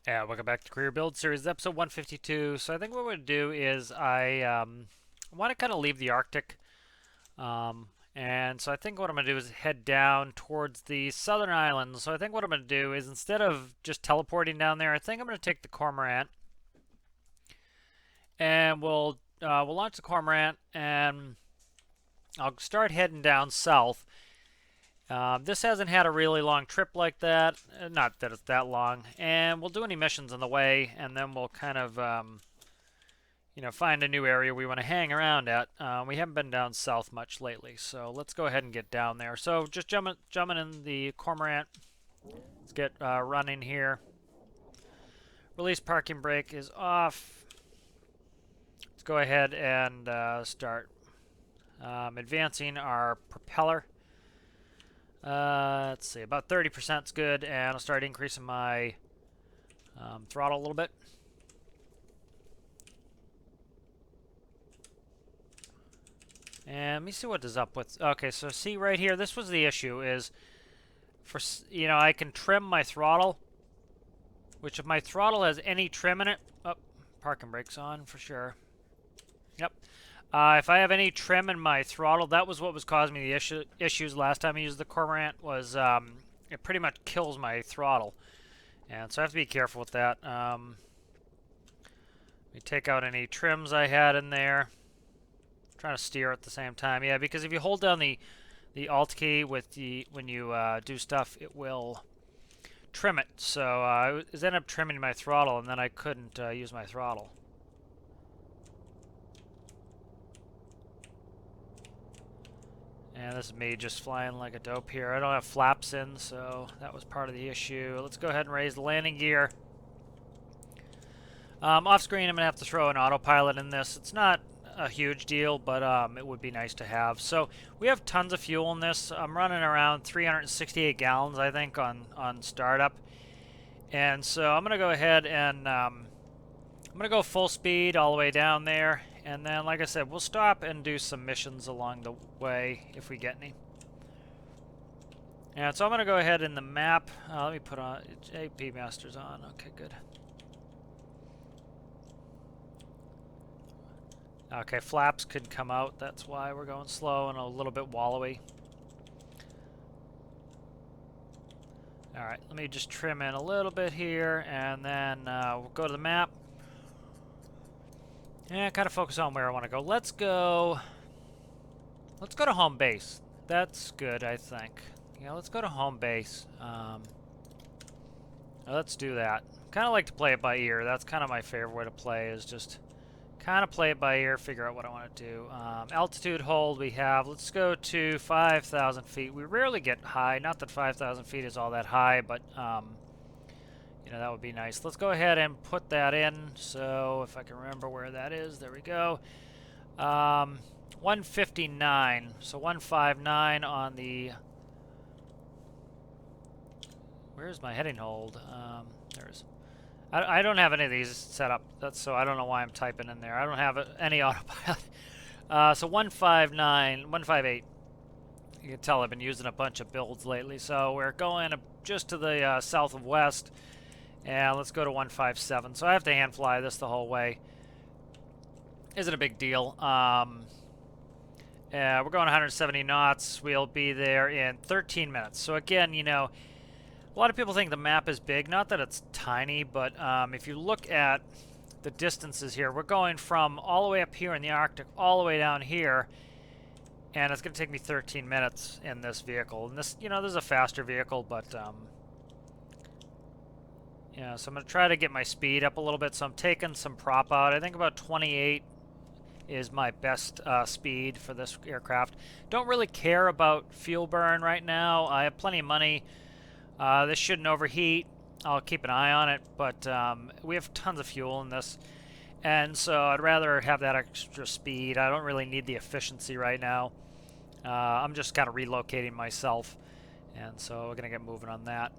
Yeah, welcome back to Career Build Series, episode 152. So I think what we're going to do is I want to kind of leave the Arctic. And so I think what I'm going to do is head down towards the southern islands. So I think what I'm going to do is instead of just teleporting down there, I think I'm going to take the Cormorant and we'll launch the Cormorant and I'll start heading down south. This hasn't had a really long trip like that, not that it's that long, and we'll do any missions on the way, and then we'll kind of find a new area we want to hang around at. We haven't been down south much lately, so let's go ahead and get down there. So just jumping in the Cormorant. Let's get running here. Release parking brake is off. Let's go ahead and start advancing our propeller. Let's see, about 30% is good, and I'll start increasing my throttle a little bit. And let me see what is up with. Okay, so see right here, this was the issue is I can trim my throttle, which if my throttle has any trim in it, parking brakes on for sure. Yep. If I have any trim in my throttle, that was what was causing me the issues last time I used the Cormorant, was it pretty much kills my throttle. And so I have to be careful with that. Let me take out any trims I had in there. I'm trying to steer at the same time. Yeah, because if you hold down the Alt key when you do stuff, it will trim it. So I ended up trimming my throttle, and then I couldn't use my throttle. And this is me just flying like a dope here. I don't have flaps in, so that was part of the issue. Let's go ahead and raise the landing gear. Off screen, I'm going to have to throw an autopilot in this. It's not a huge deal, but it would be nice to have. So we have tons of fuel in this. I'm running around 368 gallons, I think, on startup. And so I'm going to go ahead and I'm going to go full speed all the way down there. And then, like I said, we'll stop and do some missions along the way if we get any. And so I'm going to go ahead in the map. Let me put on AP Masters on. Okay, good. Okay, flaps could come out. That's why we're going slow and a little bit wallowy. Alright, let me just trim in a little bit here, and then we'll go to the map. Yeah, kind of focus on where I want to go. Let's go to home base. That's good, I think. Yeah, let's go to home base. Let's do that. Kind of like to play it by ear. That's kind of my favorite way to play, is just kind of play it by ear, figure out what I want to do. Altitude hold we have. Let's go to 5,000 feet. We rarely get high. Not that 5,000 feet is all that high, but that would be nice. Let's go ahead and put that in. So if I can remember where that is, there we go. 159. So 159 on the. Where's my heading hold? There's. I don't have any of these set up. So I don't know why I'm typing in there. I don't have any autopilot. So 159, 158. You can tell I've been using a bunch of builds lately. So we're going just to the south of west. And let's go to 157. So I have to hand fly this the whole way. Isn't a big deal. We're going 170 knots. We'll be there in 13 minutes. So again, a lot of people think the map is big. Not that it's tiny, but if you look at the distances here, we're going from all the way up here in the Arctic all the way down here. And it's going to take me 13 minutes in this vehicle. And this, this is a faster vehicle, but yeah, so I'm going to try to get my speed up a little bit. So I'm taking some prop out. I think about 28 is my best speed for this aircraft. Don't really care about fuel burn right now. I have plenty of money. This shouldn't overheat. I'll keep an eye on it, but we have tons of fuel in this. And so I'd rather have that extra speed. I don't really need the efficiency right now. I'm just kind of relocating myself. And so we're going to get moving on that.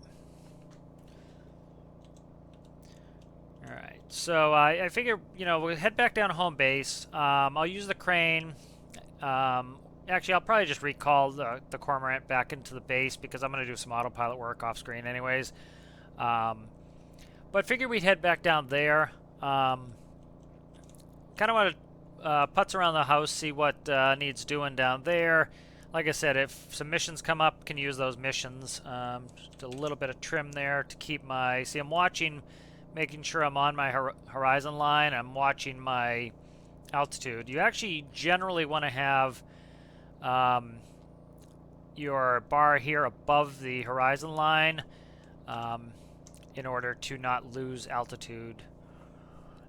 Alright, so I figure, we'll head back down to home base. I'll use the crane. Actually, I'll probably just recall the Cormorant back into the base because I'm going to do some autopilot work off screen anyways. But figured we'd head back down there. Kind of want to putz around the house, see what needs doing down there. Like I said, if some missions come up, can use those missions. Just a little bit of trim there to keep my... See, I'm watching, making sure I'm on my horizon line. I'm watching my altitude. You actually generally want to have your bar here above the horizon line in order to not lose altitude.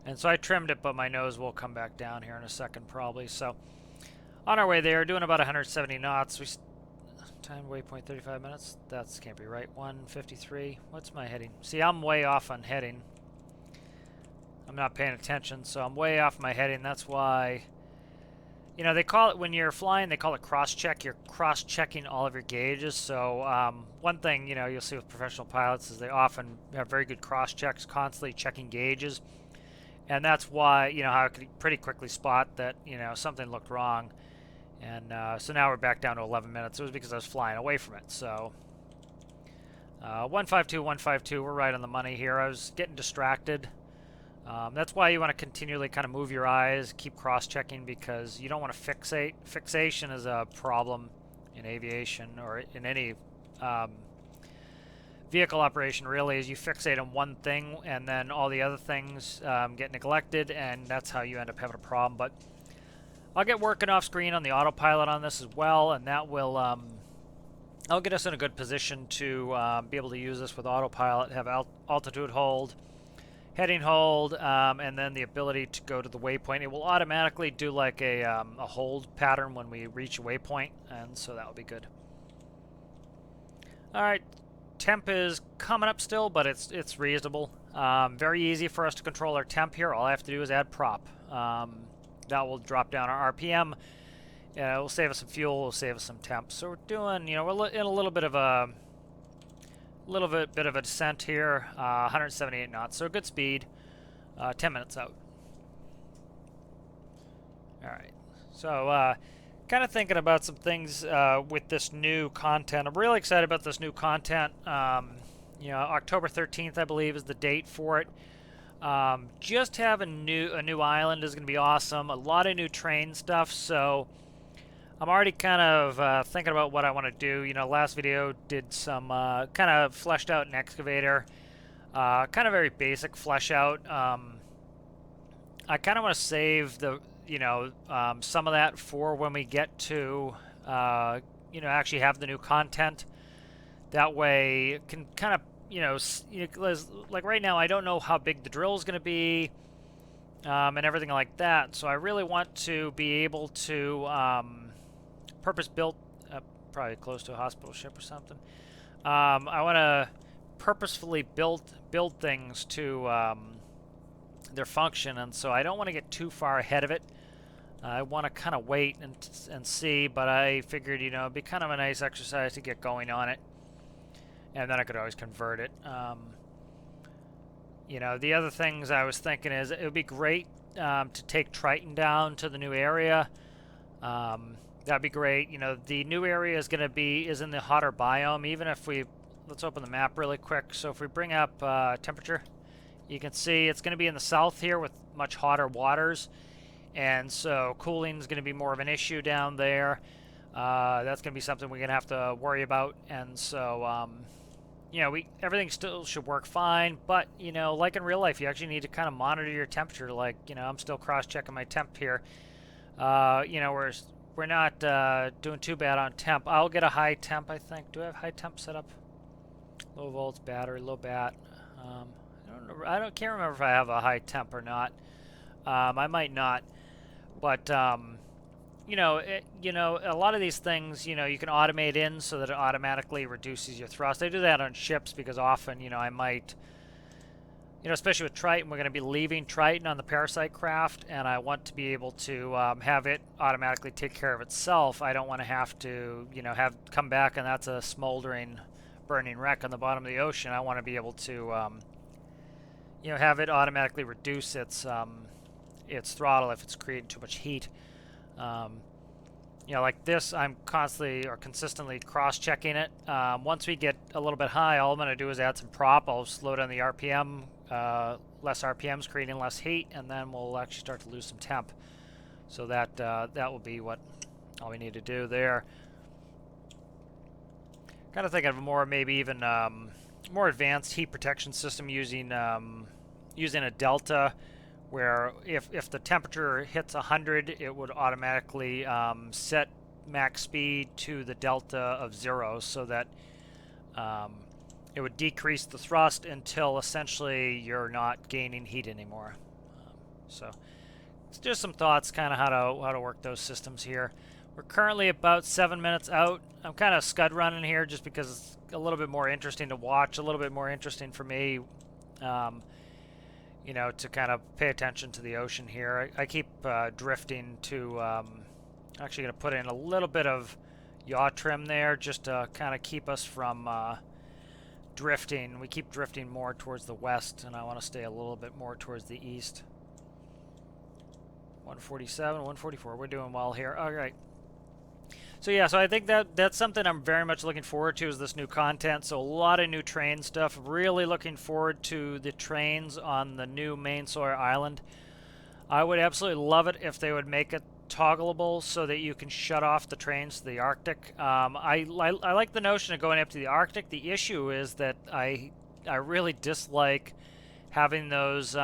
And so I trimmed it, but my nose will come back down here in a second probably. So on our way there, doing about 170 knots. Time waypoint 35 minutes. That can't be right. 153. What's my heading? See, I'm way off on heading. I'm not paying attention, so I'm way off my heading. That's why, you know, they call it, when you're flying, they call it cross-check. You're cross-checking all of your gauges. So one thing, you know, you'll see with professional pilots is they often have very good cross-checks, constantly checking gauges. And that's why, you know, how I could pretty quickly spot that, you know, something looked wrong. And so now we're back down to 11 minutes. It was because I was flying away from it. So 152, 152, we're right on the money here. I was getting distracted. That's why you want to continually kind of move your eyes, keep cross-checking, because you don't want to fixate. Fixation is a problem in aviation or in any vehicle operation, really, is you fixate on one thing and then all the other things get neglected, and that's how you end up having a problem. But I'll get working off screen on the autopilot on this as well, and that will I'll get us in a good position to be able to use this with autopilot, have altitude hold, heading hold, and then the ability to go to the waypoint. It will automatically do like a hold pattern when we reach a waypoint, and so that will be good. All right. Temp is coming up still, but it's reasonable. Very easy for us to control our temp here. All I have to do is add prop. That will drop down our RPM. It will save us some fuel. Will save us some temp. So we're doing, you know, we're in a little bit of a descent here. 178 knots, so good speed. 10 minutes out. All right. So. Kind of thinking about some things with this new content. I'm really excited about this new content. You know, October 13th, I believe, is the date for it. Just having a new island is going to be awesome. A lot of new train stuff. So I'm already kind of thinking about what I want to do. You know, last video did some kind of fleshed out an excavator. Kind of very basic flesh out. I kind of want to save the... you know, some of that for when we get to, you know, actually have the new content. That way, it can kind of, you know, like right now, I don't know how big the drill is going to be, and everything like that. So I really want to be able to purpose-built, probably close to a hospital ship or something. I want to purposefully build things to their function, and so I don't want to get too far ahead of it. I want to kind of wait and see, but I figured, you know, it'd be kind of a nice exercise to get going on it, and then I could always convert it. You know, the other things I was thinking is it would be great to take Triton down to the new area. That'd be great. You know, the new area is in the hotter biome. Even if let's open the map really quick. So if we bring up temperature, you can see it's going to be in the south here with much hotter waters. And so cooling is going to be more of an issue down there. That's going to be something we're going to have to worry about. And so, you know, everything still should work fine. But, you know, like in real life, you actually need to kind of monitor your temperature. Like, you know, I'm still cross-checking my temp here. You know, we're not doing too bad on temp. I'll get a high temp, I think. Do I have high temp set up? Low volts, battery, low bat. Can't remember if I have a high temp or not. I might not. But, you know, a lot of these things, you know, you can automate in so that it automatically reduces your thrust. I do that on ships because often, you know, I might, you know, especially with Triton, we're going to be leaving Triton on the Parasite craft, and I want to be able to have it automatically take care of itself. I don't want to have to, you know, come back and that's a smoldering, burning wreck on the bottom of the ocean. I want to be able to, you know, have it automatically reduce its throttle if it's creating too much heat. You know, like this, I'm consistently cross-checking it. Once we get a little bit high, all I'm going to do is add some prop. I'll slow down the RPM less RPMs, creating less heat, and then we'll actually start to lose some temp. So that that will be what all we need to do there. Kind of thinking of a more, maybe even more advanced heat protection system using using a delta, where if the temperature hits 100, it would automatically set max speed to the delta of 0, so that it would decrease the thrust until essentially you're not gaining heat anymore. So it's just some thoughts, kind of how to work those systems here. We're currently about 7 minutes out. I'm kind of scud running here just because it's a little bit more interesting to watch, a little bit more interesting for me, you know, to kind of pay attention to the ocean here. I keep drifting to, actually going to put in a little bit of yaw trim there just to kind of keep us from drifting. We keep drifting more towards the west, and I want to stay a little bit more towards the east. 147, 144, we're doing well here. All right. So yeah, so I think that's something I'm very much looking forward to, is this new content. So a lot of new train stuff. Really looking forward to the trains on the new main Sawyer Island. I would absolutely love it if they would make it toggleable so that you can shut off the trains to the Arctic. I like the notion of going up to the Arctic. The issue is that I really dislike having those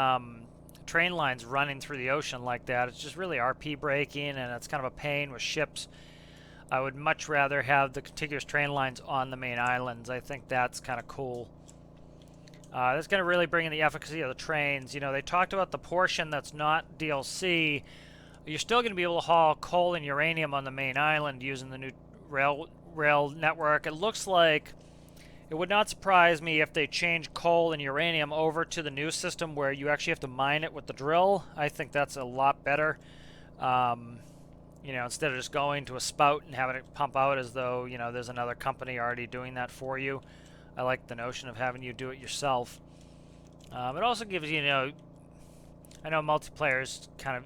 train lines running through the ocean like that. It's just really RP breaking, and it's kind of a pain with ships. I would much rather have the contiguous train lines on the main islands. I think that's kind of cool. That's going to really bring in the efficacy of the trains. You know, they talked about the portion that's not DLC. You're still going to be able to haul coal and uranium on the main island using the new rail network. It looks like it would not surprise me if they change coal and uranium over to the new system where you actually have to mine it with the drill. I think that's a lot better. You know, instead of just going to a spout and having it pump out as though, you know, there's another company already doing that for you. I like the notion of having you do it yourself. It also gives you, you know, I know multiplayer kind of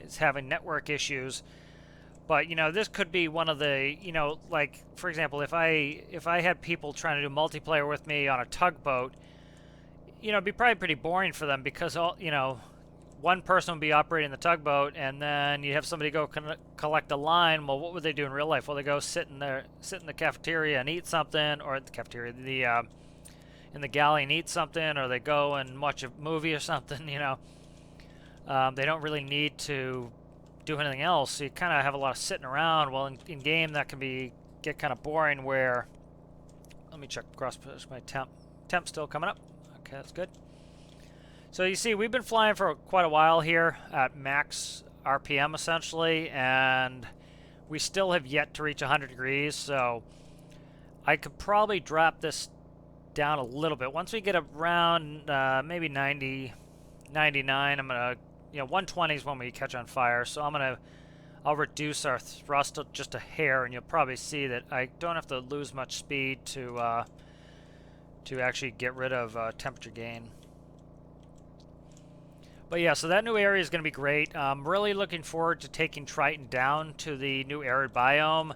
is having network issues, but you know, this could be one of the, you know, like for example, if I had people trying to do multiplayer with me on a tugboat, you know, it'd be probably pretty boring for them because all, you know, one person would be operating the tugboat, and then you have somebody go collect a line. Well, what would they do in real life? Well, they go sit in the cafeteria and eat something, or the cafeteria, in the galley and eat something, or they go and watch a movie or something. You know, they don't really need to do anything else. So you kind of have a lot of sitting around. Well, in game that can get kind of boring. Where, let me check across my temp. Temp still coming up. Okay, that's good. So you see, we've been flying for quite a while here at max RPM essentially, and we still have yet to reach 100 degrees. So I could probably drop this down a little bit. Once we get around maybe 90, 99, I'm gonna, you know, 120 is when we catch on fire. So I'll reduce our thrust just a hair, and you'll probably see that I don't have to lose much speed to actually get rid of temperature gain. But yeah, so that new area is going to be great. I'm really looking forward to taking Triton down to the new arid biome.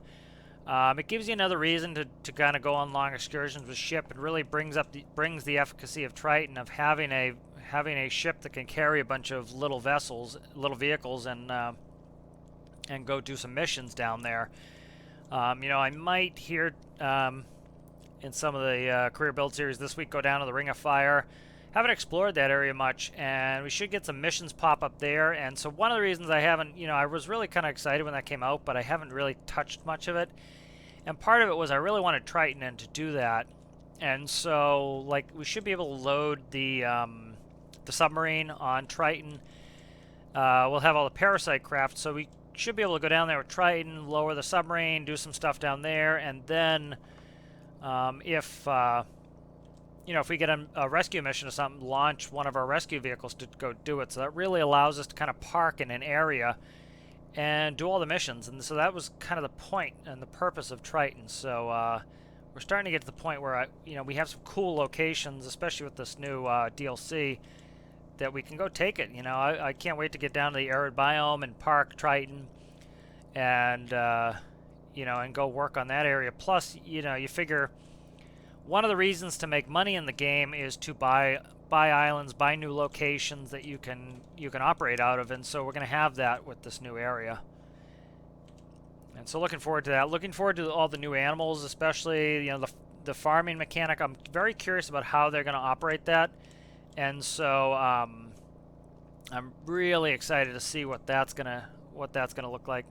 It gives you another reason to kind of go on long excursions with ship. It really brings the efficacy of Triton, of having a ship that can carry a bunch of little vehicles, and go do some missions down there. You know, I might here in some of the career build series this week go down to the Ring of Fire. Haven't explored that area much, and we should get some missions pop up there. And so one of the reasons I haven't, you know, I was really kind of excited when that came out, but I haven't really touched much of it. And part of it was I really wanted Triton in to do that. And so, like, we should be able to load the submarine on Triton. We'll have all the parasite craft, so we should be able to go down there with Triton, lower the submarine, do some stuff down there, and then you know, if we get a rescue mission or something, launch one of our rescue vehicles to go do it. So that really allows us to kind of park in an area and do all the missions. And so that was kind of the point and the purpose of Triton. So we're starting to get to the point where you know, we have some cool locations, especially with this new DLC, that we can go take it. You know, I can't wait to get down to the arid biome and park Triton, and you know, and go work on that area. Plus, you know, you figure one of the reasons to make money in the game is to buy buy islands, buy new locations that you can operate out of, and so we're going to have that with this new area. And so looking forward to that. Looking forward to all the new animals, especially the farming mechanic. I'm very curious about how they're going to operate that, and so I'm really excited to see what that's gonna look like.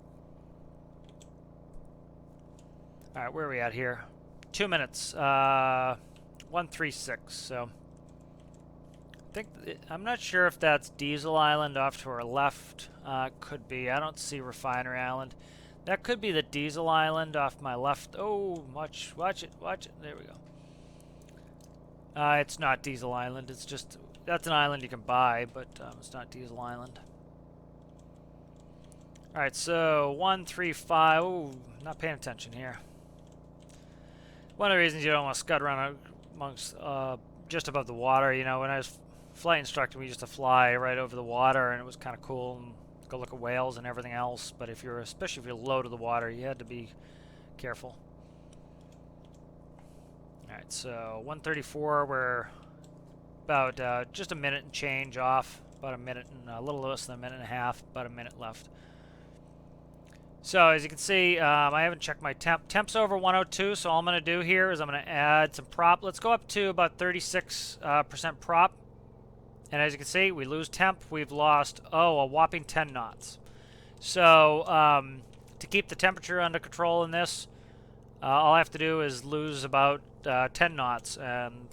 All right, where are we at here? 2 minutes. 136. So I'm not sure if that's Diesel Island off to our left. Could be. I don't see Refinery Island. That could be the Diesel Island off my left. Oh, watch it. There we go. It's not Diesel Island. It's just, that's an island you can buy, but it's not Diesel Island. All right, so 135. Oh, not paying attention here. One of the reasons you don't want to scud around amongst just above the water. You know, when I was flight instructor, we used to fly right over the water, and it was kind of cool. And go look at whales and everything else, but especially if you're low to the water, you had to be careful. Alright, so 134, we're about just a minute and change off, about a minute and a little less than a minute and a half, about a minute left. So as you can see, I haven't checked my temp. Temp's over 102, so all I'm going to do here is I'm going to add some prop. Let's go up to about 36% prop. And as you can see, we lose temp. We've lost, a whopping 10 knots. So to keep the temperature under control in this, all I have to do is lose about 10 knots, and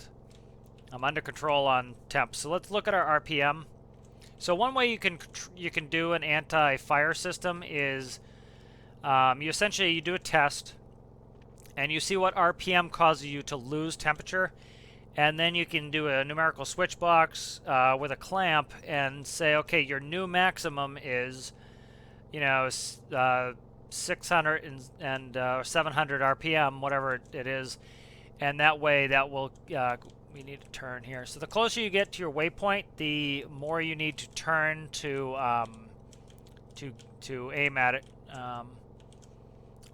I'm under control on temp. So let's look at our RPM. So one way you can do an anti-fire system is you do a test, and you see what RPM causes you to lose temperature. And then you can do a numerical switch box with a clamp and say, okay, your new maximum is, 600 and 700 RPM, whatever it is. And that way, that will, we need to turn here. So the closer you get to your waypoint, the more you need to turn to aim at it.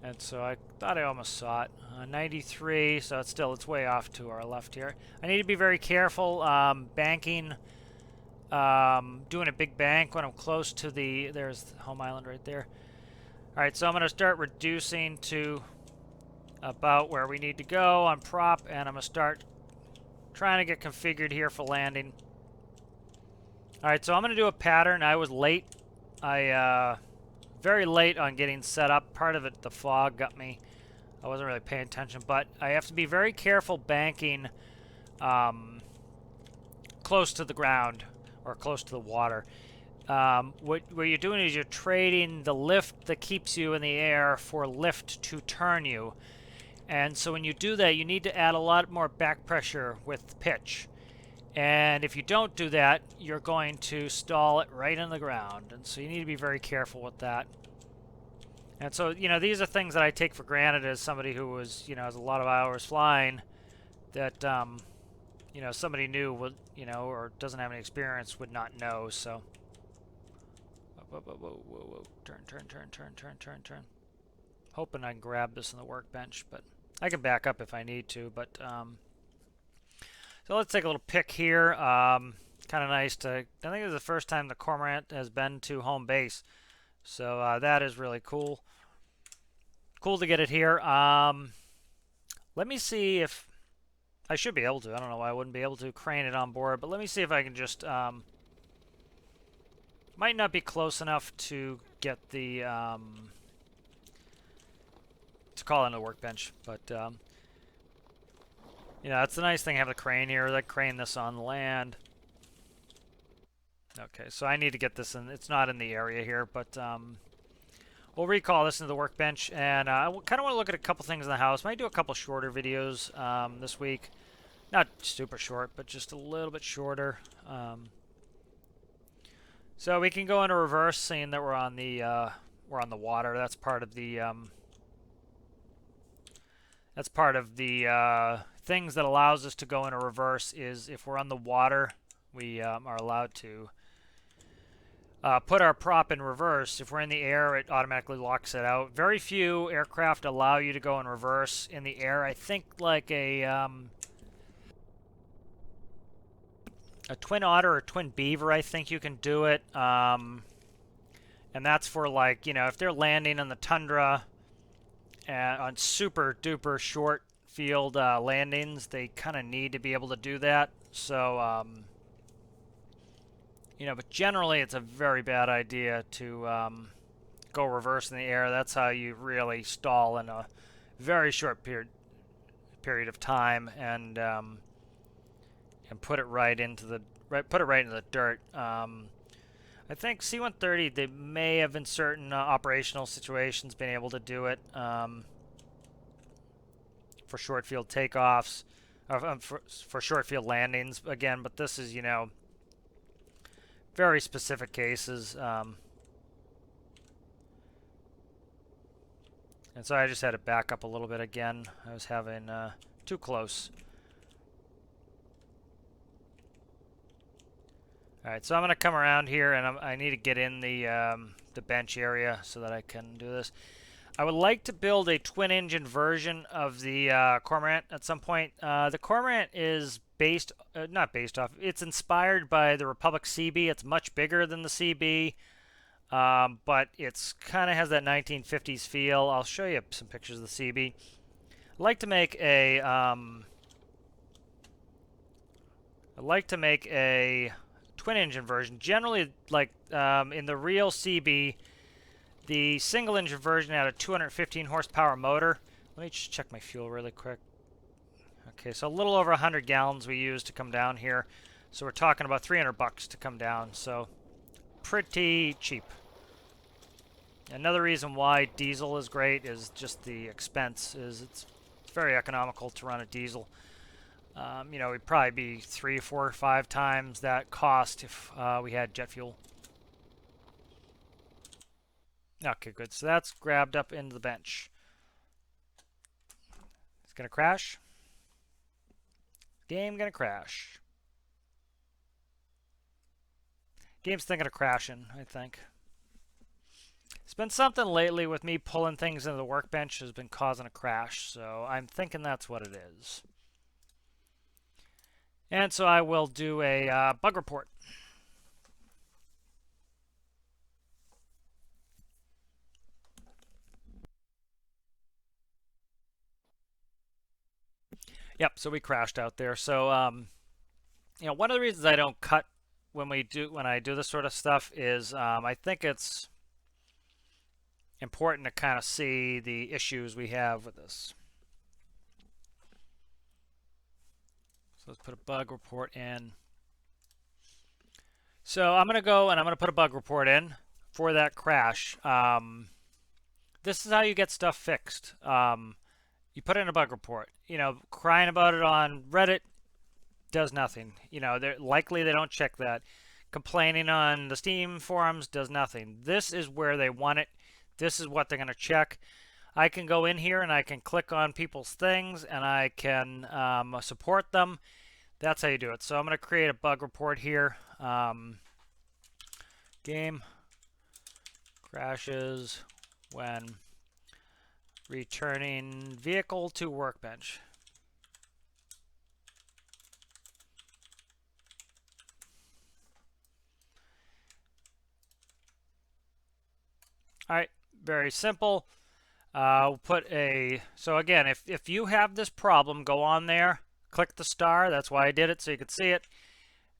And so I thought I almost saw it. 93, so it's way off to our left here. I need to be very careful banking, doing a big bank when I'm close to there's the home island right there. All right, so I'm going to start reducing to about where we need to go on prop, and I'm going to start trying to get configured here for landing. All right, so I'm going to do a pattern. I was late. Very late on getting set up. Part of it, the fog got me. I wasn't really paying attention, but I have to be very careful banking close to the ground or close to the water. What you're doing is you're trading the lift that keeps you in the air for lift to turn you. And so when you do that, you need to add a lot more back pressure with pitch. And if you don't do that, you're going to stall it right in the ground. And so you need to be very careful with that. And so, these are things that I take for granted as somebody who was, has a lot of hours flying, that, somebody new would, or doesn't have any experience would not know. So, whoa. Turn. Hoping I can grab this in the workbench, but I can back up if I need to. But, so let's take a little pick here. Kind of nice to, I think it's the first time the Cormorant has been to home base. So that is really cool. Cool to get it here. Let me see if I should be able to. I don't know why I wouldn't be able to crane it on board, but let me see if I can just might not be close enough to get the to call in the workbench, but that's the nice thing, having the crane here. I crane this on land. Okay, so I need to get this in. It's not in the area here, but we'll recall this into the workbench, and I kind of want to look at a couple things in the house. Might do a couple shorter videos this week. Not super short, but just a little bit shorter. So we can go into reverse, seeing that we're on the water. That's part of the things that allows us to go into reverse. Is if we're on the water, we are allowed to put our prop in reverse. If we're in the air, it automatically locks it out. Very few aircraft allow you to go in reverse in the air. I think like a a twin otter or twin beaver, I think you can do it. And that's for, like, you know, if they're landing in the tundra on super duper short field landings, they kind of need to be able to do that. So, you know, but generally it's a very bad idea to go reverse in the air. That's how you really stall in a very short period of time, and put it right into the dirt. I think C-130, they may have in certain operational situations been able to do it for short field takeoffs, for short field landings again. But this is, you know, very specific cases. And so I just had to back up a little bit again. I was having too close. All right, so I'm going to come around here, and I need to get in the bench area so that I can do this. I would like to build a twin-engine version of the Cormorant at some point. The Cormorant is not based off, it's inspired by the Republic CB. It's much bigger than the CB, but it's kind of has that 1950s feel. I'll show you some pictures of the CB. I'd like to make a twin-engine version. Generally, like in the real CB, the single-engine version had a 215 horsepower motor. Let me just check my fuel really quick. Okay, so a little over 100 gallons we used to come down here. So we're talking about $300 to come down. So pretty cheap. Another reason why diesel is great is just the expense. It's very economical to run a diesel. You know, we'd probably be 3, 4, 5 times that cost if we had jet fuel. Okay, good. So that's grabbed up into the bench. It's going to crash. Game going to crash. Game's thinking of crashing, I think. It's been something lately with me pulling things into the workbench has been causing a crash, so I'm thinking that's what it is. And so I will do a bug report. Yep, so we crashed out there. So, you know, one of the reasons I don't cut when I do this sort of stuff is I think it's important to kind of see the issues we have with this. So let's put a bug report in. So I'm going to go and I'm going to put a bug report in for that crash. This is how you get stuff fixed. You put in a bug report. You know, crying about it on Reddit does nothing. You know, they're likely they don't check that. Complaining on the Steam forums does nothing. This is where they want it. This is what they're going to check. I can go in here and I can click on people's things and I can support them. That's how you do it. So I'm going to create a bug report here. Game crashes when returning vehicle to workbench. All right, very simple. We'll put so again, if you have this problem, go on there, click the star. That's why I did it, so you could see it.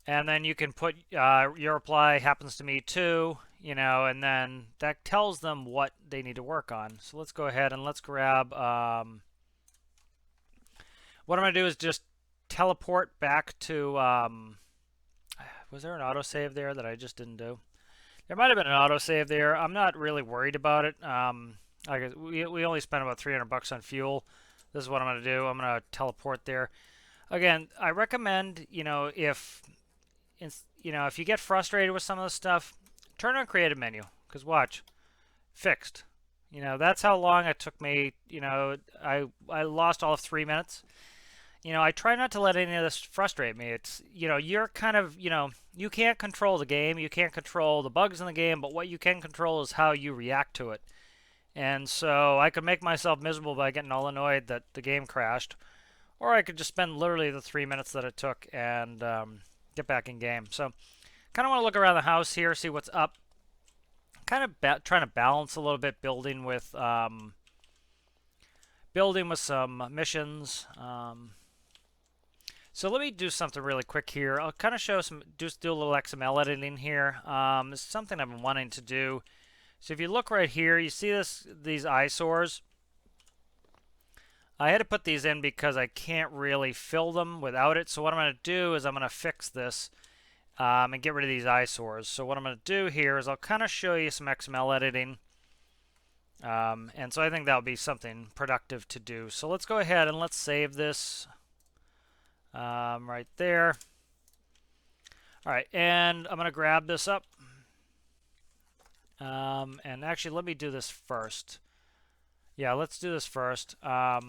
And then you can put your reply happens to me too, you know, and then that tells them what they need to work on. So let's go ahead and let's grab, what I'm going to do is just teleport back to, was there an autosave there that I just didn't do? There might have been an autosave there. I'm not really worried about it. We only spent about $300 on fuel. This is what I'm going to do. I'm going to teleport there. Again, I recommend, you know, if you get frustrated with some of the stuff, turn on creative menu. Because watch, fixed. You know, that's how long it took me. You know, I lost all of 3 minutes. You know, I try not to let any of this frustrate me. It's, you know, you're kind of, you know, you can't control the game. You can't control the bugs in the game, but what you can control is how you react to it. And so I could make myself miserable by getting all annoyed that the game crashed, or I could just spend literally the 3 minutes that it took and get back in game. So kind of want to look around the house here, see what's up. Kind of trying to balance a little bit, building with some missions. So let me do something really quick here. I'll kind of show some, just do a little XML editing here. This is something I've been wanting to do. So if you look right here, you see these eyesores. I had to put these in because I can't really fill them without it. So what I'm going to do is I'm going to fix this and get rid of these eyesores. So what I'm going to do here is I'll kind of show you some XML editing. And so I think that'll be something productive to do. So let's go ahead and let's save this right there. All right, and I'm going to grab this up. And actually, let me do this first. Yeah, let's do this first. Let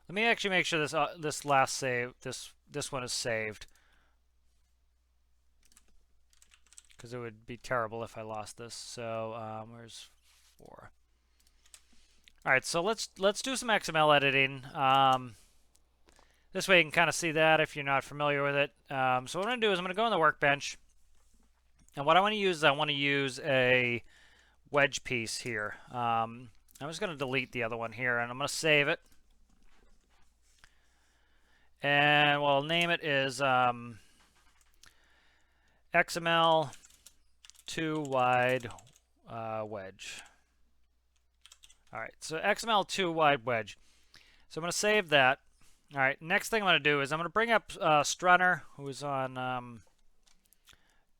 me actually make sure this last save, this one is saved, because it would be terrible if I lost this. So where's 4? All right, so let's do some XML editing. This way you can kind of see that if you're not familiar with it. So what I'm going to do is I'm going to go on the workbench, and what I want to use is I want to use a wedge piece here. I'm just going to delete the other one here, and I'm going to save it. And what I'll name it is XML 2 wide wedge. All right, so XML 2 wide wedge. So I'm going to save that. All right, next thing I'm going to do is I'm going to bring up Struner, who's on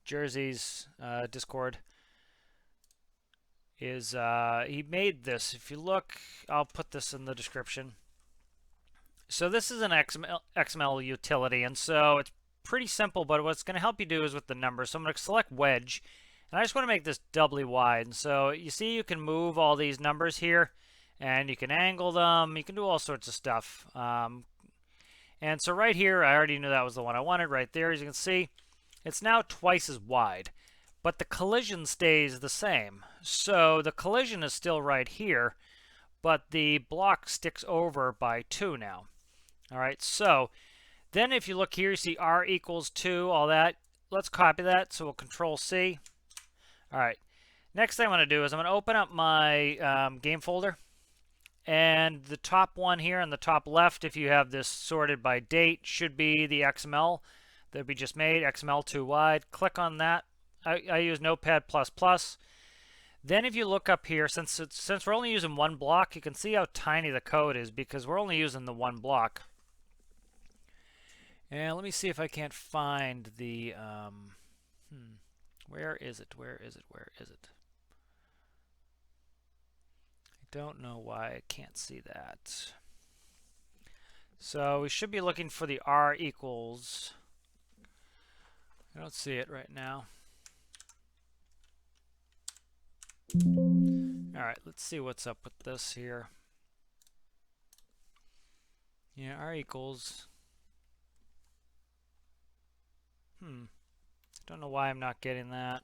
Jersey's Discord. He made this. If you look, I'll put this in the description. So this is an XML utility, and so it's pretty simple, but what's going to help you do is with the numbers. So I'm going to select wedge, and I just want to make this doubly wide. And so you see you can move all these numbers here, and you can angle them. You can do all sorts of stuff. And so right here, I already knew that was the one I wanted right there. As you can see, it's now twice as wide, but the collision stays the same. So the collision is still right here, but the block sticks over by 2 now. All right, so then if you look here, you see R equals 2, all that. Let's copy that, so we'll Control C. All right, next thing I want to do is I'm going to open up my game folder. And the top one here on the top left, if you have this sorted by date, should be the XML that we just made, XML 2 wide. Click on that. I use Notepad++. Then if you look up here, since we're only using one block, you can see how tiny the code is because we're only using the one block. And let me see if I can't find the, where is it? Where is it? Where is it? I don't know why I can't see that. So we should be looking for the R equals. I don't see it right now. All right, let's see what's up with this here. Yeah, R equals. Don't know why I'm not getting that.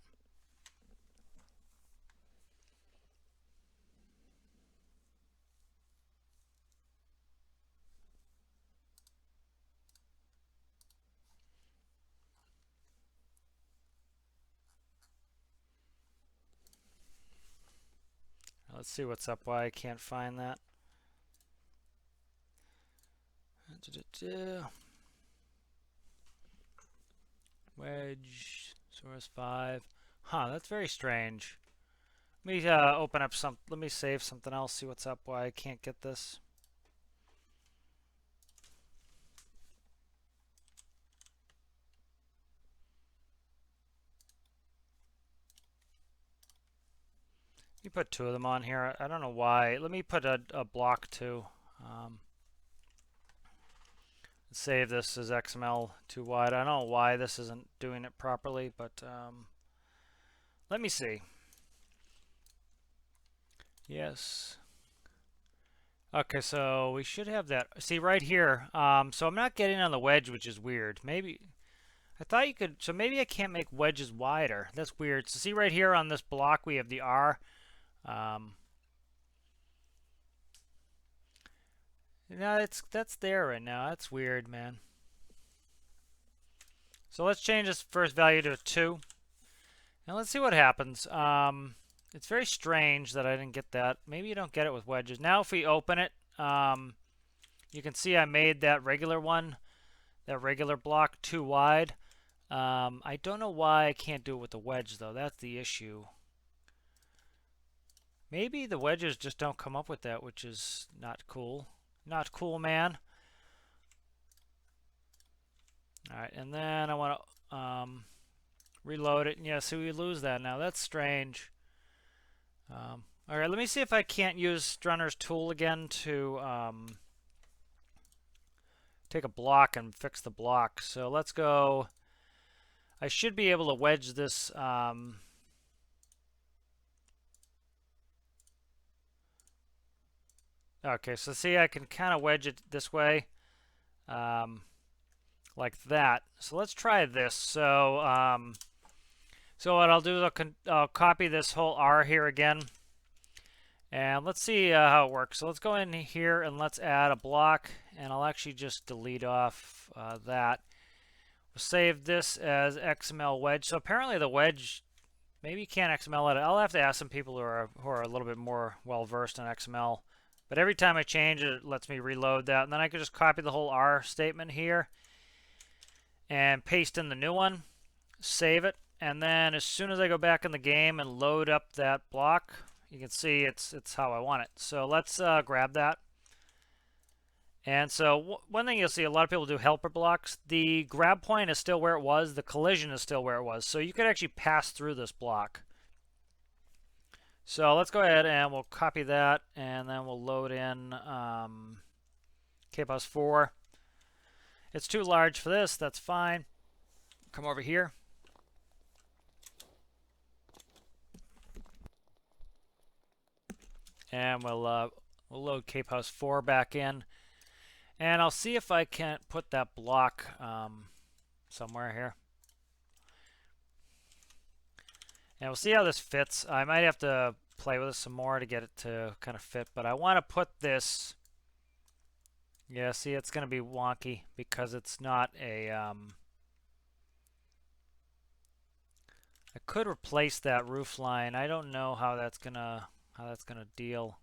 Let's see what's up, why I can't find that. Wedge, source 5. Huh, that's very strange. Let me open up some, let me save something else, see what's up, why I can't get this. You put 2 of them on here. I don't know why. Let me put a block too. Save this as XML 2 wide. I don't know why this isn't doing it properly, but let me see. Yes. Okay, so we should have that. See right here. So I'm not getting on the wedge, which is weird. Maybe I thought you could. So maybe I can't make wedges wider. That's weird. So see right here on this block, we have the R. No, that's there right now. That's weird, man. So let's change this first value to a 2. And let's see what happens. It's very strange that I didn't get that. Maybe you don't get it with wedges. Now if we open it, you can see I made that regular one, that regular block, too wide. I don't know why I can't do it with the wedge, though. That's the issue. Maybe the wedges just don't come up with that, which is not cool. Not cool, man. All right, and then I want to reload it. And yeah, so we lose that now. That's strange. All right, let me see if I can't use Struner's tool again to take a block and fix the block. So let's go. I should be able to wedge this. Okay, so see, I can kind of wedge it this way, like that. So let's try this. So, so what I'll do is I'll copy this whole R here again, and let's see how it works. So let's go in here and let's add a block, and I'll actually just delete off that. We'll save this as XML wedge. So apparently the wedge, maybe you can't XML it. I'll have to ask some people who are a little bit more well versed in XML. But every time I change it, it lets me reload that. And then I can just copy the whole R statement here and paste in the new one, save it. And then as soon as I go back in the game and load up that block, you can see it's how I want it. So let's grab that. And so one thing you'll see, a lot of people do helper blocks. The grab point is still where it was. The collision is still where it was. So you could actually pass through this block. So let's go ahead and we'll copy that, and then we'll load in KPOS 4. It's too large for this. That's fine. Come over here. And we'll load KPOS 4 back in. And I'll see if I can't put that block somewhere here. And we'll see how this fits. I might have to play with it some more to get it to kind of fit, but I want to put this. Yeah, see, it's going to be wonky because it's not a. I could replace that roof line. I don't know how that's gonna deal.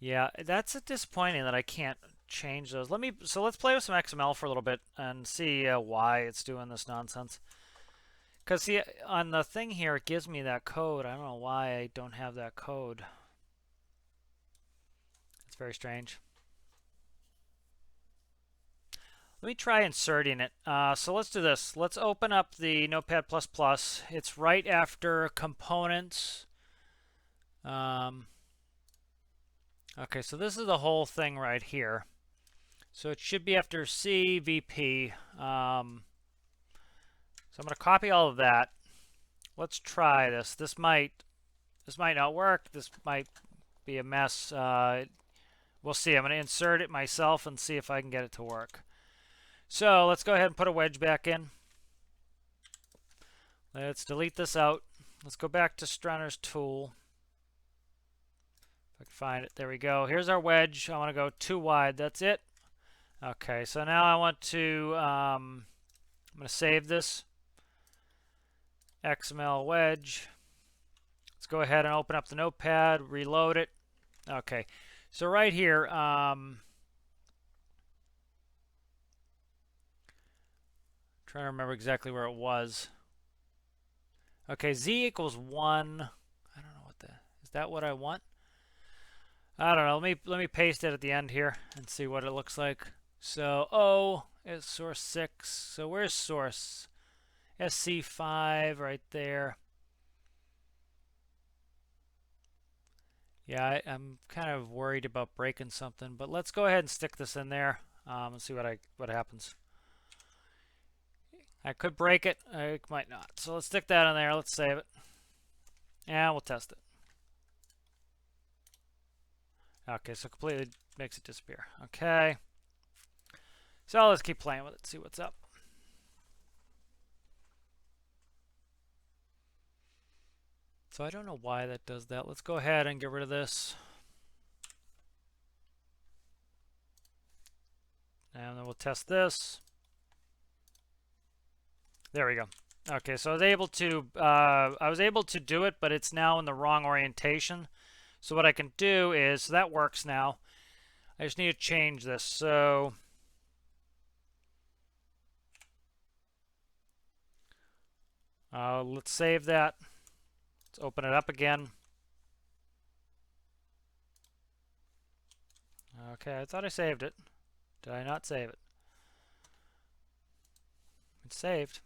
Yeah, that's disappointing that I can't change those. So let's play with some XML for a little bit and see why it's doing this nonsense. Because see, on the thing here, it gives me that code. I don't know why I don't have that code. It's very strange. Let me try inserting it. So let's do this. Let's open up the Notepad++. It's right after components. Okay, so this is the whole thing right here. So it should be after CVP. So I'm going to copy all of that. Let's try this. This might not work. This might be a mess. We'll see. I'm going to insert it myself and see if I can get it to work. So let's go ahead and put a wedge back in. Let's delete this out. Let's go back to Struner's tool. If I can find it. There we go. Here's our wedge. I want to go too wide. That's it. Okay, so now I want to, I'm going to save this XML wedge. Let's go ahead and open up the notepad, reload it. Okay, so right here, trying to remember exactly where it was. Okay, z equals 1. I don't know what is that what I want? I don't know. Let me paste it at the end here and see what it looks like. So O is source 6. So where's source? SC5 right there. Yeah, I'm kind of worried about breaking something, but let's go ahead and stick this in there and see what happens. I could break it. I might not. So let's stick that in there. Let's save it. And we'll test it. Okay, so completely makes it disappear. Okay. So let's keep playing with it, see what's up. So I don't know why that does that. Let's go ahead and get rid of this. And then we'll test this. There we go. Okay, so I was able to do it, but it's now in the wrong orientation. So what I can do is, so that works now. I just need to change this. So let's save that. Let's open it up again. Okay, I thought I saved it. Did I not save it? It's saved.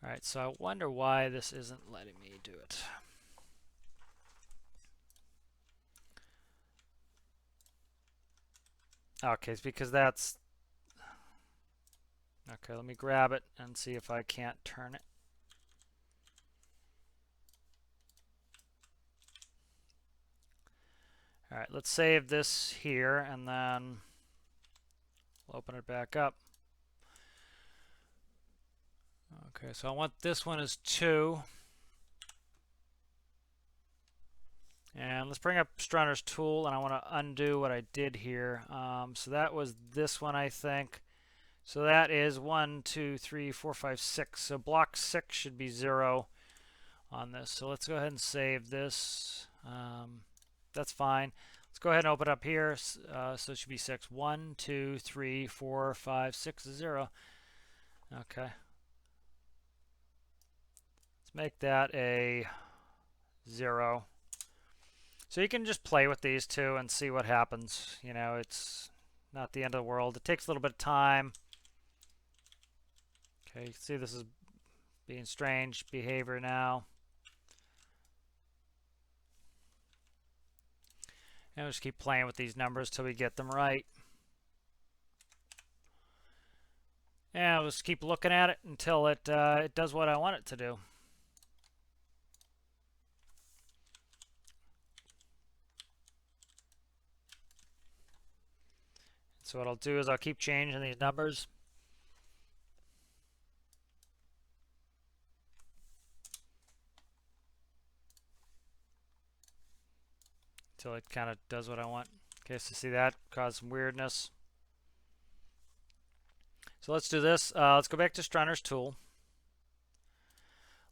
All right, so I wonder why this isn't letting me do it. Okay, it's because that's... Okay, let me grab it and see if I can't turn it. All right, let's save this here, and then we'll open it back up. Okay, so I want this one as 2. And let's bring up Struner's tool, and I want to undo what I did here. So that was this one, I think. So that is 1, 2, 3, 4, 5, 6. So block 6 should be 0 on this. So let's go ahead and save this. That's fine. Let's go ahead and open up here. So it should be 6. 1, 2, 3, 4, 5, 6, 0. Okay. Let's make that a 0. So you can just play with these two and see what happens. You know, it's not the end of the world. It takes a little bit of time. Okay, you can see this is being strange behavior now. And we'll just keep playing with these numbers till we get them right. And we'll just keep looking at it until it does what I want it to do. So what I'll do is I'll keep changing these numbers. Until it kind of does what I want. Okay, so see that caused some weirdness. So let's do this. Let's go back to Struner's tool.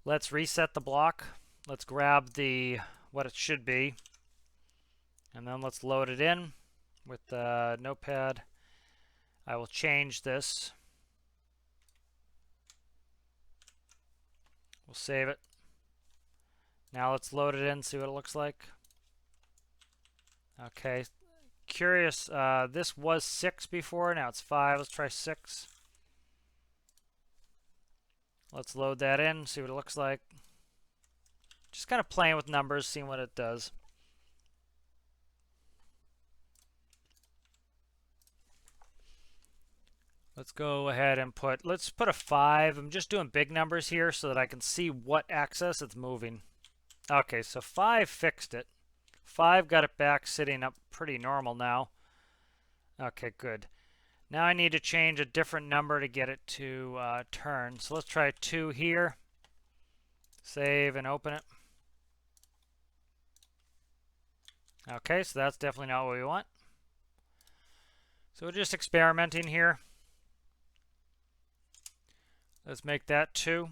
Let's reset the block. Let's grab the what it should be. And then let's load it in with the notepad. I will change this. We'll save it. Now let's load it in, see what it looks like. Okay, curious, this was 6 before, now it's 5. Let's try 6. Let's load that in, see what it looks like. Just kind of playing with numbers, seeing what it does. Let's go ahead and let's put a 5. I'm just doing big numbers here so that I can see what axis it's moving. Okay, so 5 fixed it. 5 got it back sitting up pretty normal now. Okay, good. Now I need to change a different number to get it to turn. So let's try 2 here. Save and open it. Okay, so that's definitely not what we want. So we're just experimenting here. Let's make that 2.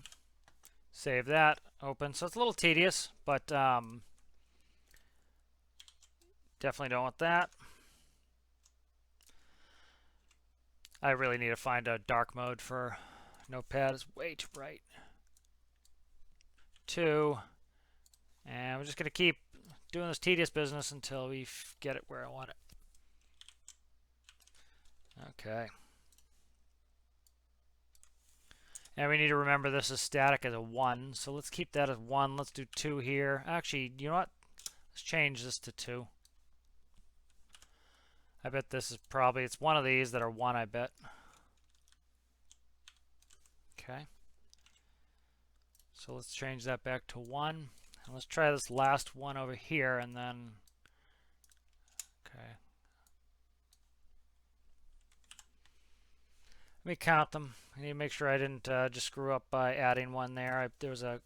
Save that. Open. So it's a little tedious, but definitely don't want that. I really need to find a dark mode for Notepad. It's way too bright. 2. And we're just going to keep doing this tedious business until we get it where I want it. Okay. And we need to remember this is static as a 1. So let's keep that as 1. Let's do 2 here. Actually, you know what? Let's change this to 2. I bet this is probably, it's one of these that are 1, I bet. Okay. So let's change that back to 1. And let's try this last one over here and then, okay. Let me count them. I need to make sure I didn't just screw up by adding one there. There was a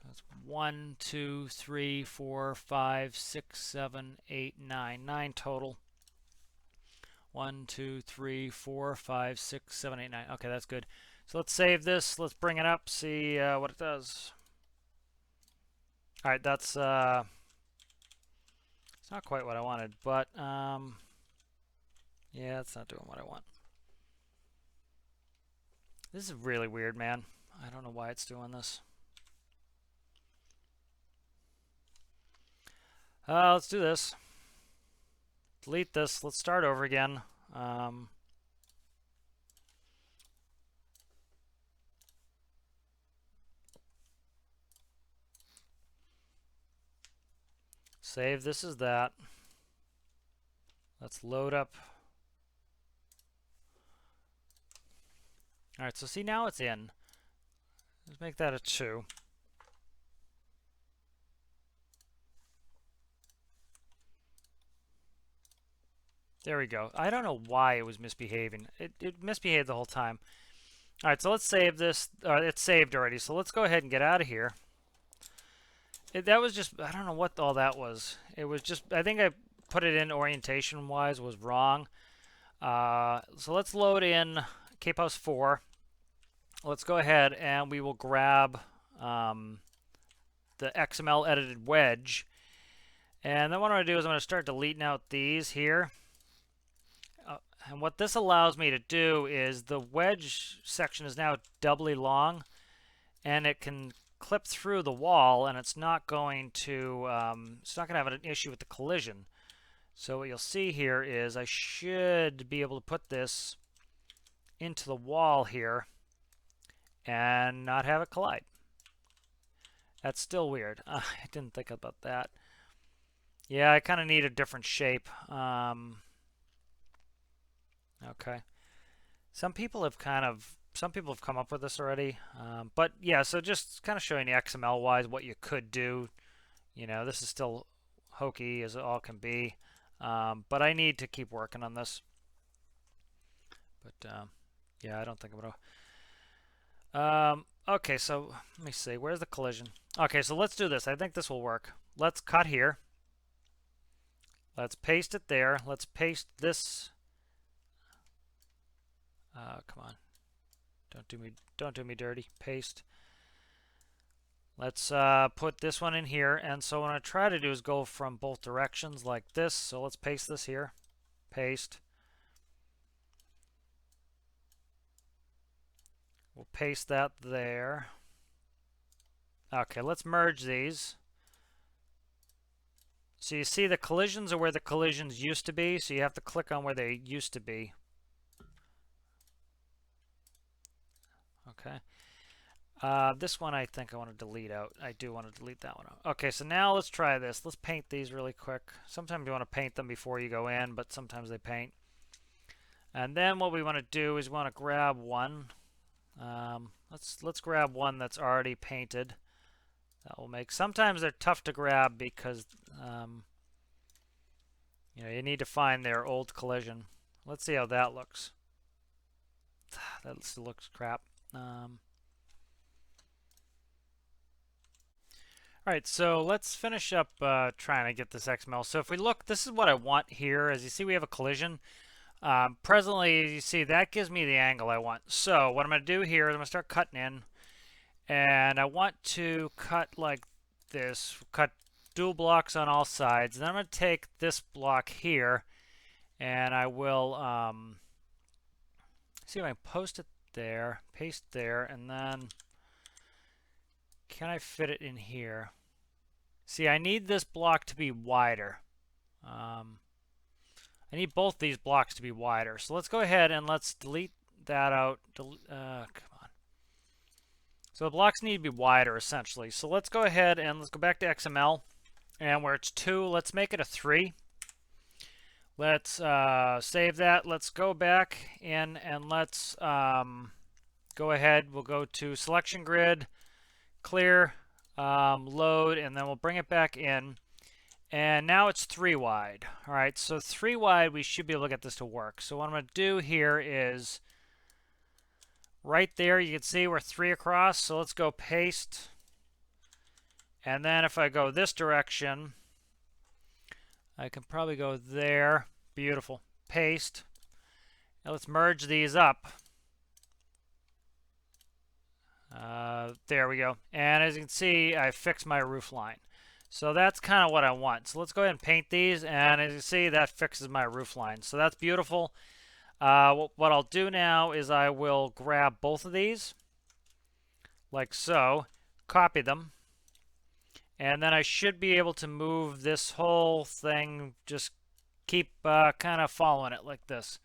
That's 1, 2, 3, 4, 5, 6, 7, 8, 9. 9 total. 1, 2, 3, 4, 5, 6, 7, 8, 9. Okay, that's good. So let's save this. Let's bring it up, see what it does. All right, that's it's not quite what I wanted, but yeah, it's not doing what I want. This is really weird, man. I don't know why it's doing this. Let's do this. Delete this. Let's start over again. Save this as that. Let's load up. All right, so see, now it's in. Let's make that a 2. There we go. I don't know why it was misbehaving. It misbehaved the whole time. All right, so let's save this. It's saved already, so let's go ahead and get out of here. That was just, I don't know what all that was. It was just, I think I put it in orientation-wise was wrong. So let's load in Cape House 4. Let's go ahead and we will grab the XML edited wedge. And then what I'm going to do is I'm going to start deleting out these here. And what this allows me to do is the wedge section is now doubly long, and it can clip through the wall, and it's not going to have an issue with the collision. So what you'll see here is I should be able to put this into the wall here and not have it collide. That's still weird. I didn't think about that. Yeah, I kind of need a different shape. Okay. Some people have come up with this already. But yeah, so just kind of showing you XML-wise what you could do. You know, this is still hokey as it all can be. But I need to keep working on this. But yeah, I don't think I'm gonna. Okay, so let me see. Where's the collision? Okay, so let's do this. I think this will work. Let's cut here. Let's paste it there. Let's paste this. Come on. Don't do me dirty. Paste. Let's put this one in here. And so what I try to do is go from both directions like this. So let's paste this here. Paste. We'll paste that there. Okay, let's merge these. So you see the collisions are where the collisions used to be. So you have to click on where they used to be. Okay. This one I think I want to delete out. I do want to delete that one out. Okay, so now let's try this. Let's paint these really quick. Sometimes you want to paint them before you go in, but sometimes they paint. And then what we want to do is we want to grab one. Let's grab one that's already painted. That will make. Sometimes they're tough to grab because you know, you need to find their old collision. Let's see how that looks. That still looks crap. Alright, so let's finish up trying to get this XML. So if we look, this is what I want here. As you see, we have a collision. Presently, you see, that gives me the angle I want. So what I'm going to do here is I'm going to start cutting in. And I want to cut like this. Cut dual blocks on all sides. And then I'm going to take this block here. And I will see if I can post it there. Paste there. And then can I fit it in here? See, I need this block to be wider. I need both these blocks to be wider. So let's go ahead and let's delete that out. Come on. So the blocks need to be wider, essentially. So let's go ahead and let's go back to XML. And where it's 2, let's make it a 3. Let's save that. Let's go back in and let's go ahead. We'll go to selection grid. Clear, load, and then we'll bring it back in. And now it's 3 wide. All right, so 3 wide, we should be able to get this to work. So what I'm going to do here is right there, you can see we're 3 across. So let's go paste. And then if I go this direction, I can probably go there. Beautiful. Paste. Now let's merge these up. There we go. And as you can see, I fixed my roof line. So that's kind of what I want. So let's go ahead and paint these. And as you see, that fixes my roof line. So that's beautiful. What I'll do now is I will grab both of these, like so, copy them. And then I should be able to move this whole thing, just keep kind of following it like this.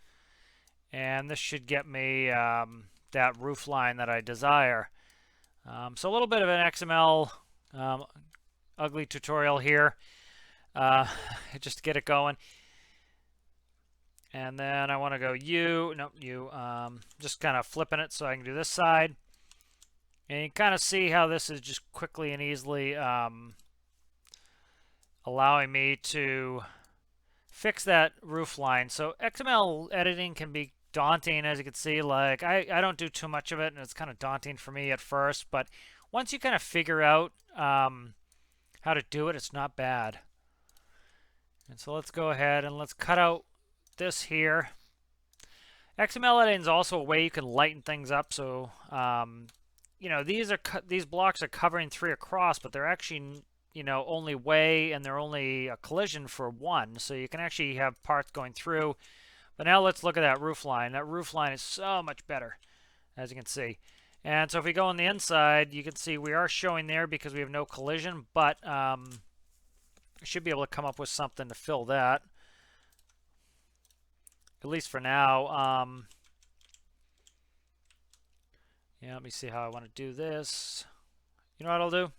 And this should get me that roof line that I desire. So a little bit of an XML ugly tutorial here, just to get it going. And then I want to go just kind of flipping it so I can do this side. And you kind of see how this is just quickly and easily allowing me to fix that roof line. So XML editing can be daunting, as you can see. Like I don't do too much of it, and it's kind of daunting for me at first. But once you kind of figure out how to do it, it's not bad. And so let's go ahead and let's cut out this here. XML editing is also a way you can lighten things up. So you know, these blocks are covering 3 across, but they're actually, you know, only way, and they're only a collision for 1. So you can actually have parts going through. But now let's look at that roof line. That roof line is so much better, as you can see. And so if we go on the inside, you can see we are showing there because we have no collision, but I should be able to come up with something to fill that, at least for now. Yeah, let me see how I want to do this. You know what I'll do?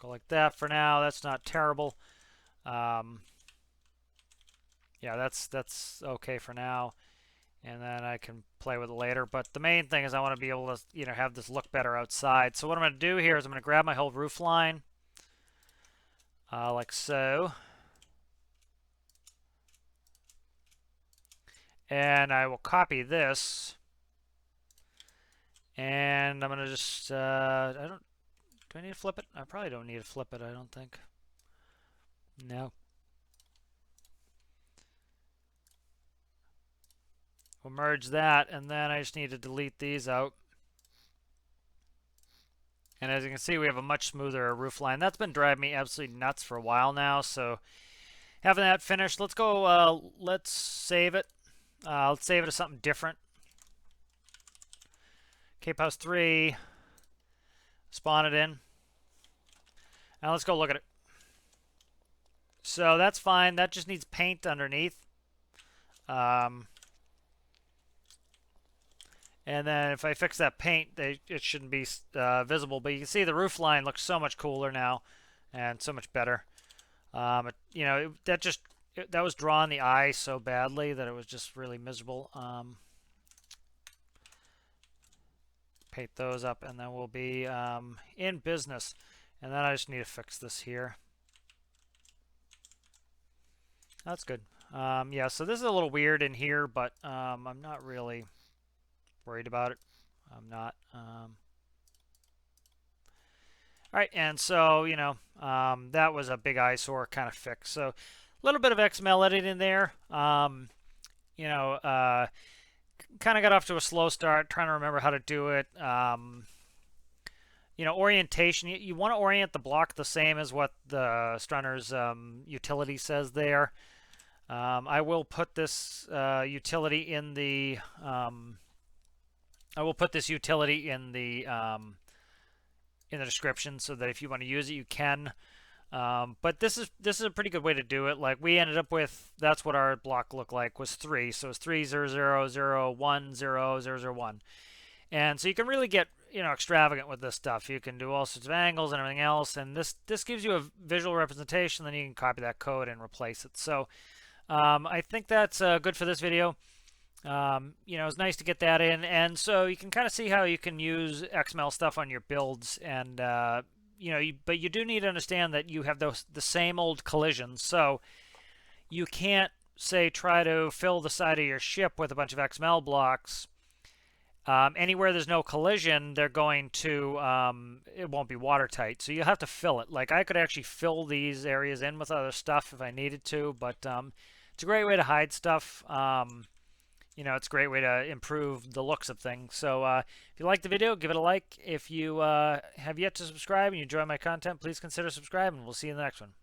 Go like that for now. That's not terrible. Yeah, that's okay for now. And then I can play with it later. But the main thing is I want to be able to, you know, have this look better outside. So what I'm going to do here is I'm going to grab my whole roof line, like so. And I will copy this. And I'm going to just, do I need to flip it? I probably don't need to flip it, I don't think. No. We'll merge that, and then I just need to delete these out. And as you can see, we have a much smoother roof line. That's been driving me absolutely nuts for a while now. So having that finished, let's go, let's save it. Let's save it as something different. Cape House 3, spawn it in. Now let's go look at it. So that's fine. That just needs paint underneath. And then if I fix that paint, it shouldn't be visible. But you can see the roof line looks so much cooler now and so much better. You know, that was drawing the eye so badly that it was just really miserable. Paint those up, and then we'll be in business. And then I just need to fix this here. That's good. Yeah, so this is a little weird in here, but I'm not really worried about it. I'm not. All right, and so, you know, that was a big eyesore kind of fix. So a little bit of XML editing there. You know, kind of got off to a slow start, trying to remember how to do it. You know, orientation, you want to orient the block the same as what the Struner's utility says there. I will put this utility in the description so that if you want to use it, you can. But this is a pretty good way to do it. Like we ended up with, that's what our block looked like, was 3. So it's 3 0 0 0 1 0 0 0 1. And so you can really get, you know, extravagant with this stuff. You can do all sorts of angles and everything else, and this gives you a visual representation. Then you can copy that code and replace it. So I think that's good for this video. You know, it's nice to get that in, and so you can kind of see how you can use XML stuff on your builds, and you know, but you do need to understand that you have the same old collisions, so you can't say try to fill the side of your ship with a bunch of XML blocks Anywhere there's no collision, they're going to, it won't be watertight. So you have to fill it. Like I could actually fill these areas in with other stuff if I needed to, but it's a great way to hide stuff. It's a great way to improve the looks of things. So if you like the video, give it a like. If you have yet to subscribe and you enjoy my content, please consider subscribing. We'll see you in the next one.